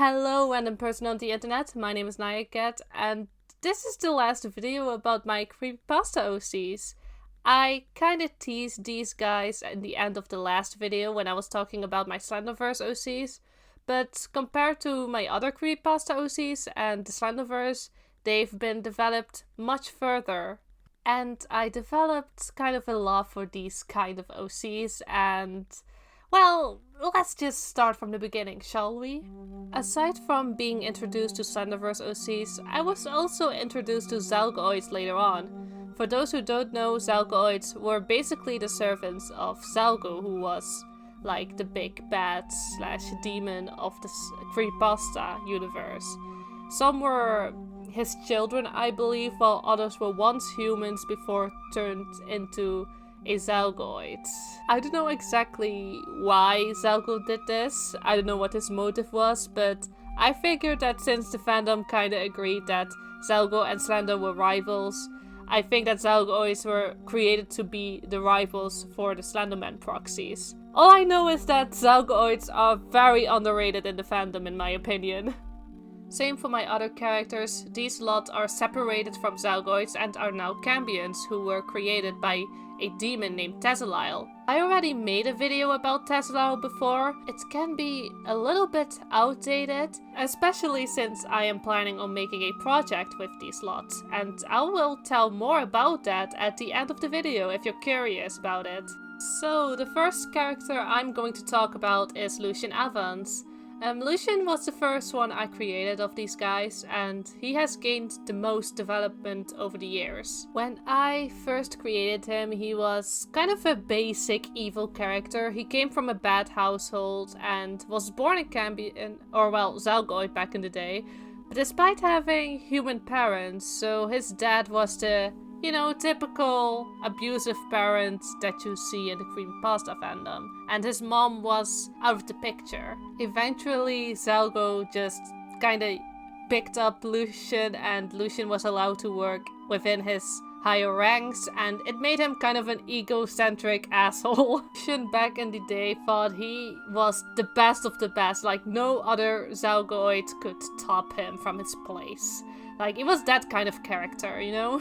Hello random person on the internet, my name is Nayaket, and this is the last video about my Creepypasta OCs. I kinda teased these guys in the end of the last video when I was talking about my Slenderverse OCs, but compared to my other Creepypasta OCs and the Slenderverse, they've been developed much further. And I developed kind of a love for these kind of OCs and... well, let's just start from the beginning, shall we? Aside from being introduced to Slenderverse OCs, I was also introduced to Zalgoids later on. For those who don't know, Zalgoids were basically the servants of Zalgo, who was like the big bad / demon of the Creepypasta universe. Some were his children, I believe, while others were once humans before turned into a Zalgoid. I don't know exactly why Zalgo did this, I don't know what his motive was, but I figured that since the fandom kinda agreed that Zalgo and Slender were rivals, I think that Zalgoids were created to be the rivals for the Slenderman proxies. All I know is that Zalgoids are very underrated in the fandom in my opinion. Same for my other characters, these lot are separated from Zalgoids and are now Cambions who were created by a demon named Tazalile. I already made a video about Tazalile before. It can be a little bit outdated, especially since I am planning on making a project with these lots, and I will tell more about that at the end of the video if you're curious about it. So the first character I'm going to talk about is Lucian Avans. Lucian was the first one I created of these guys, and he has gained the most development over the years. When I first created him, he was kind of a basic evil character. He came from a bad household and was born a Cambion, or well, Zalgoid back in the day, but despite having human parents, so his dad was the, you know, typical abusive parent that you see in the Creepypasta fandom. And his mom was out of the picture. Eventually, Zalgo just kinda picked up Lucian, and Lucian was allowed to work within his higher ranks, and it made him kind of an egocentric asshole. Lucian back in the day thought he was the best of the best, like no other Zalgoid could top him from his place. Like, it was that kind of character, you know?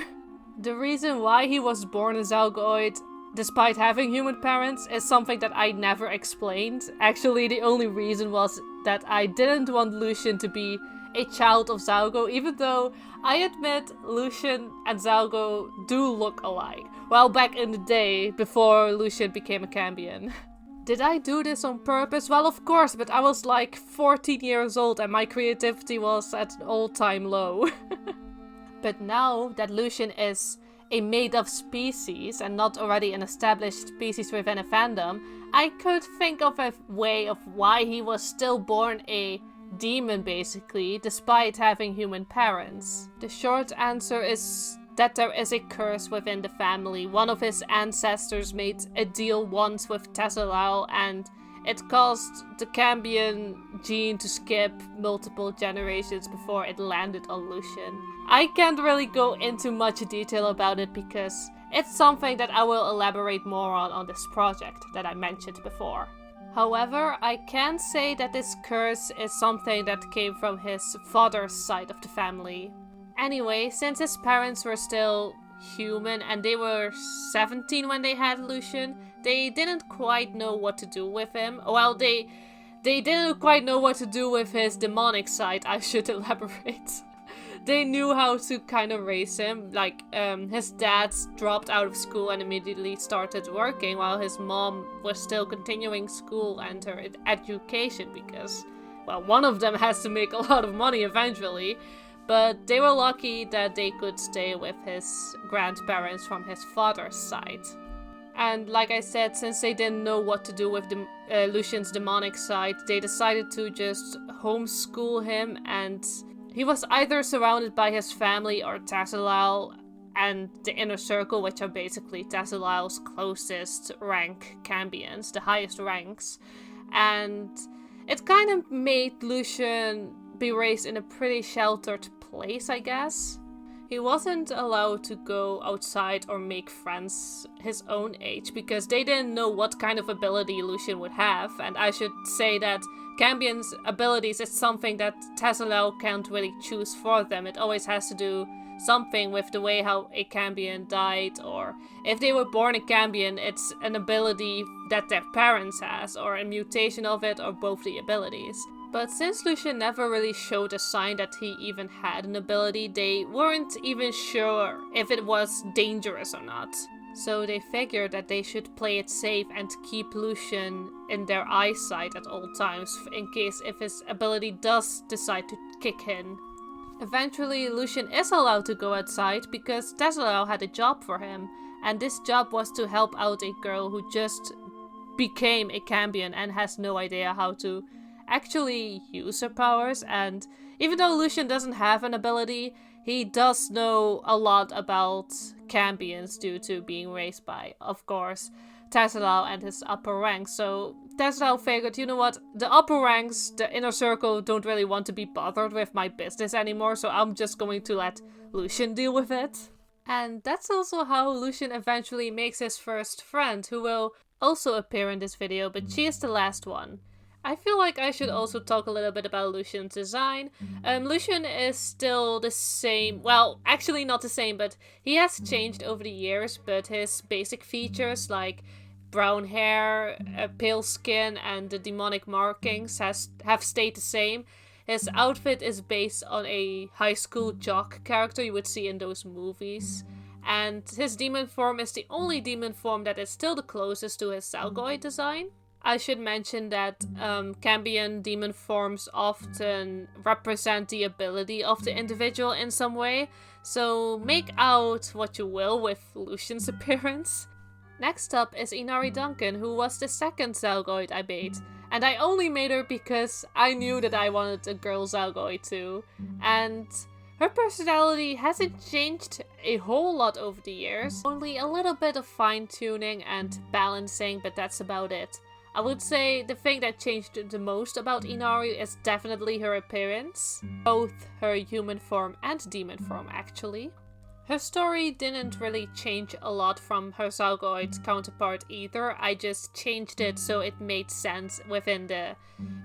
The reason why he was born a Zalgoid, despite having human parents, is something that I never explained. Actually, the only reason was that I didn't want Lucian to be a child of Zalgo, even though I admit Lucian and Zalgo do look alike. Well, back in the day, before Lucian became a Cambion. Did I do this on purpose? Well, of course, but I was like 14 years old and my creativity was at an all-time low. But now that Lucian is a made-up species and not already an established species within a fandom, I could think of a way of why he was still born a demon basically, despite having human parents. The short answer is that there is a curse within the family. One of his ancestors made a deal once with Tazalile and it caused the Cambion gene to skip multiple generations before it landed on Lucian. I can't really go into much detail about it because it's something that I will elaborate more on this project that I mentioned before. However, I can say that this curse is something that came from his father's side of the family. Anyway, since his parents were still human and they were 17 when they had Lucian, they didn't quite know what to do with him. Well, they didn't quite know what to do with his demonic side, I should elaborate. They knew how to kind of raise him, like his dad dropped out of school and immediately started working while his mom was still continuing school and her education because, well, one of them has to make a lot of money eventually. But they were lucky that they could stay with his grandparents from his father's side. And like I said, since they didn't know what to do with Lucian's demonic side, they decided to just homeschool him, and he was either surrounded by his family or Tazalile and the inner circle, which are basically Tazalile's closest rank Cambions, the highest ranks. And it kind of made Lucian be raised in a pretty sheltered place, I guess. He wasn't allowed to go outside or make friends his own age because they didn't know what kind of ability Lucian would have, and I should say that Cambions' abilities is something that Tazzalau can't really choose for them. It always has to do something with the way how a Cambion died, or if they were born a Cambion, it's an ability that their parents has, or a mutation of it, or both the abilities. But since Lucian never really showed a sign that he even had an ability, they weren't even sure if it was dangerous or not. So they figured that they should play it safe and keep Lucian in their eyesight at all times, in case if his ability does decide to kick in. Eventually, Lucian is allowed to go outside because Tazzalau had a job for him, and this job was to help out a girl who just became a Cambion and has no idea how to actually use her powers. And even though Lucian doesn't have an ability, he does know a lot about Cambions due to being raised by, of course, Tazzalau and his upper ranks. So Tazzalau figured, you know what, the upper ranks, the inner circle, don't really want to be bothered with my business anymore, so I'm just going to let Lucian deal with it. And that's also how Lucian eventually makes his first friend, who will also appear in this video, but she is the last one. I feel like I should also talk a little bit about Lucian's design. Lucian is still the same, well, actually not the same, but he has changed over the years, but his basic features like brown hair, pale skin, and the demonic markings have stayed the same. His outfit is based on a high school jock character you would see in those movies. And his demon form is the only demon form that is still the closest to his Zalgoid design. I should mention that Cambion demon forms often represent the ability of the individual in some way, so make out what you will with Lucian's appearance. Next up is Inari Duncan, who was the second Zalgoid I made, and I only made her because I knew that I wanted a girl Zalgoid too, and her personality hasn't changed a whole lot over the years, only a little bit of fine-tuning and balancing, but that's about it. I would say the thing that changed the most about Inari is definitely her appearance. Both her human form and demon form, actually. Her story didn't really change a lot from her Zalgoid counterpart either. I just changed it so it made sense within the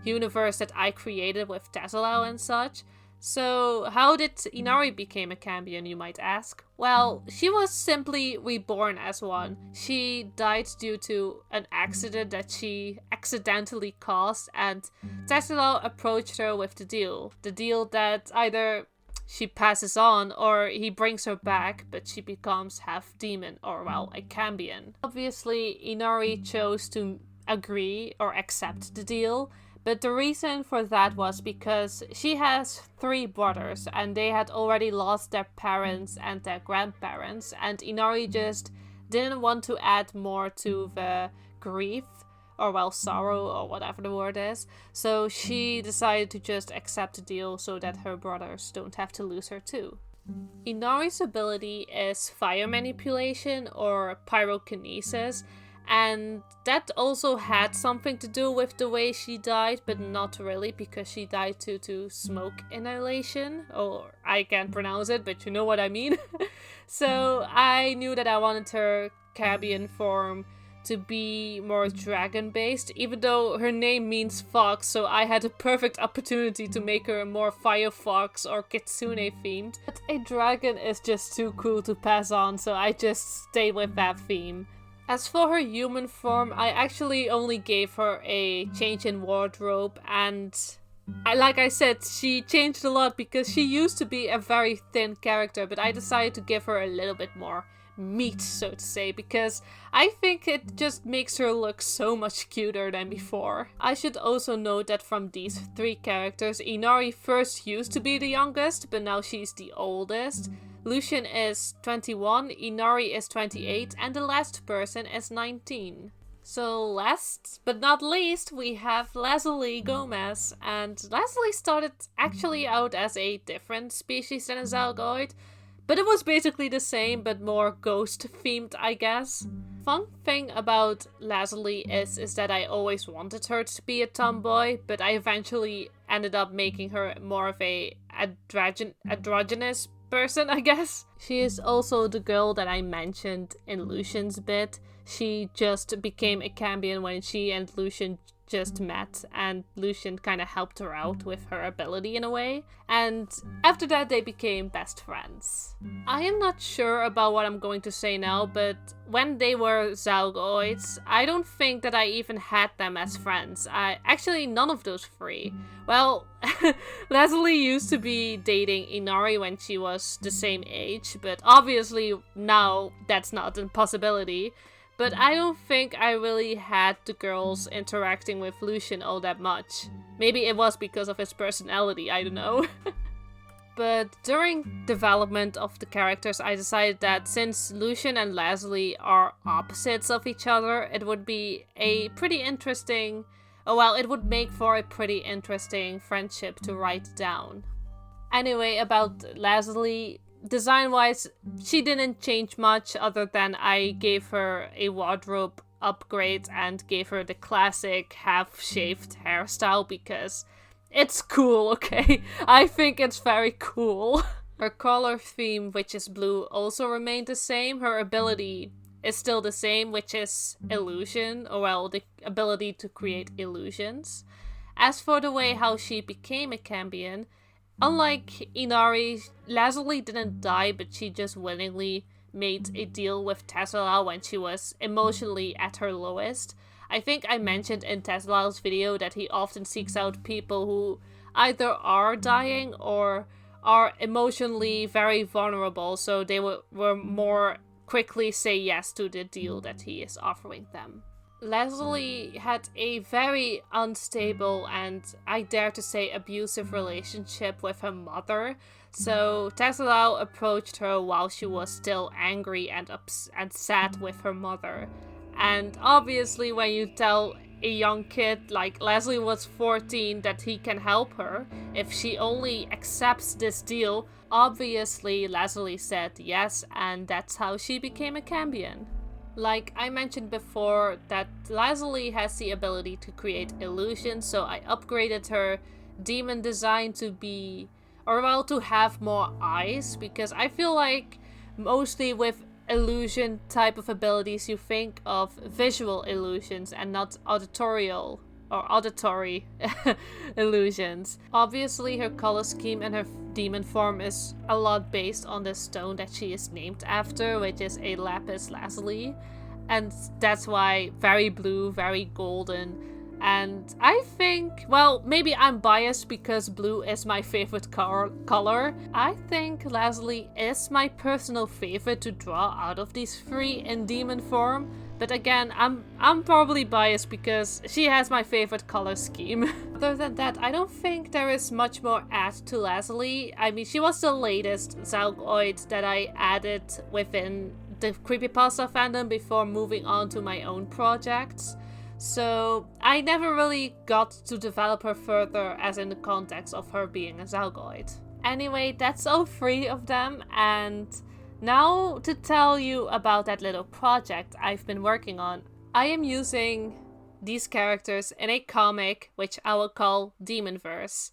universe that I created with Tazzalau and such. So, how did Inari become a Cambion, you might ask? Well, she was simply reborn as one. She died due to an accident that she accidentally caused, and Tazzalau approached her with the deal. The deal that either she passes on or he brings her back, but she becomes half demon, or well, a Cambion. Obviously, Inari chose to agree or accept the deal. But the reason for that was because she has 3 brothers and they had already lost their parents and their grandparents, and Inari just didn't want to add more to the grief, or well, sorrow, or whatever the word is. So she decided to just accept the deal so that her brothers don't have to lose her too. Inari's ability is fire manipulation or pyrokinesis. And that also had something to do with the way she died, but not really, because she died due to smoke inhalation, or I can't pronounce it, but you know what I mean. So I knew that I wanted her Cambion form to be more dragon-based, even though her name means fox, so I had a perfect opportunity to make her more firefox or kitsune themed. But a dragon is just too cool to pass on, so I just stayed with that theme. As for her human form, I actually only gave her a change in wardrobe, and like I said, she changed a lot because she used to be a very thin character, but I decided to give her a little bit more meat, so to say, because I think it just makes her look so much cuter than before. I should also note that from these 3 characters, Inari first used to be the youngest, but now she's the oldest. Lucian is 21, Inari is 28, and the last person is 19. So last but not least, we have Lailie Gomez, and Lailie started actually out as a different species than a Zalgoid, but it was basically the same, but more ghost-themed, I guess. Fun thing about Lailie is that I always wanted her to be a tomboy, but I eventually ended up making her more of a androgynous person, I guess. She is also the girl that I mentioned in Lucian's bit. She just became a Cambion when she and Lucian just met, and Lucian kind of helped her out with her ability in a way. And after that, they became best friends. I am not sure about what I'm going to say now, but when they were Zalgoids, I don't think that I even had them as friends. Actually, none of those three. Well, Lailie used to be dating Inari when she was the same age, but obviously now that's not a possibility. But I don't think I really had the girls interacting with Lucian all that much. Maybe it was because of his personality, I don't know. But during development of the characters, I decided that since Lucian and Lailie are opposites of each other, it would be a pretty interesting... Oh well, it would make for a pretty interesting friendship to write down. Anyway, about Lailie, design-wise, she didn't change much other than I gave her a wardrobe upgrade and gave her the classic half-shaved hairstyle because it's cool, okay? I think it's very cool. Her color theme, which is blue, also remained the same. Her ability is still the same, which is illusion, or well, the ability to create illusions. As for the way how she became a champion, unlike Inari, Lailie didn't die, but she just willingly made a deal with Tezzalau when she was emotionally at her lowest. I think I mentioned in Tezzalau's video that he often seeks out people who either are dying or are emotionally very vulnerable, so they were more quickly say yes to the deal that he is offering them. Lailie had a very unstable and, I dare to say, abusive relationship with her mother, so Tezzalau approached her while she was still angry and sad with her mother. And obviously when you tell a young kid, like Lailie was 14, that he can help her, if she only accepts this deal, obviously Lailie said yes, and that's how she became a champion. Like I mentioned before, that Lailie has the ability to create illusions, so I upgraded her demon design to be, or well, to have more eyes, because I feel like mostly with illusion type of abilities you think of visual illusions and not auditory illusions. Obviously her color scheme and her demon form is a lot based on the stone that she is named after, which is a lapis lazuli, and that's why very blue, very golden. And I think, well, maybe I'm biased because blue is my favorite color. I think Lailie is my personal favorite to draw out of these three in demon form. But again, I'm probably biased because she has my favorite color scheme. Other than that, I don't think there is much more add to Lailie. I mean, she was the latest Zalgoid that I added within the Creepypasta fandom before moving on to my own projects. So I never really got to develop her further as in the context of her being a Zalgoid. Anyway, that's all three of them, and now to tell you about that little project I've been working on. I am using these characters in a comic which I will call Demonverse.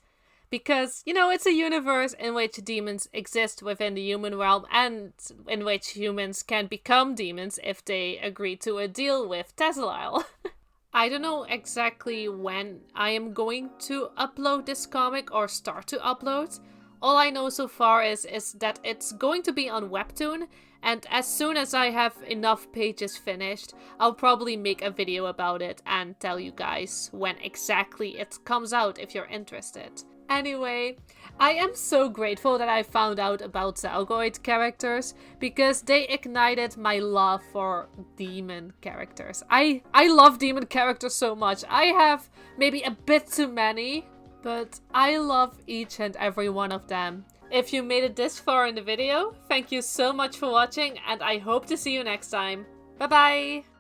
Because, you know, it's a universe in which demons exist within the human realm and in which humans can become demons if they agree to a deal with Tezzalau. I don't know exactly when I am going to upload this comic or start to upload. All I know so far is that it's going to be on Webtoon, and as soon as I have enough pages finished, I'll probably make a video about it and tell you guys when exactly it comes out if you're interested. Anyway, I am so grateful that I found out about Zalgoid characters because they ignited my love for demon characters. I love demon characters so much. I have maybe a bit too many, but I love each and every one of them. If you made it this far in the video, thank you so much for watching, and I hope to see you next time. Bye bye!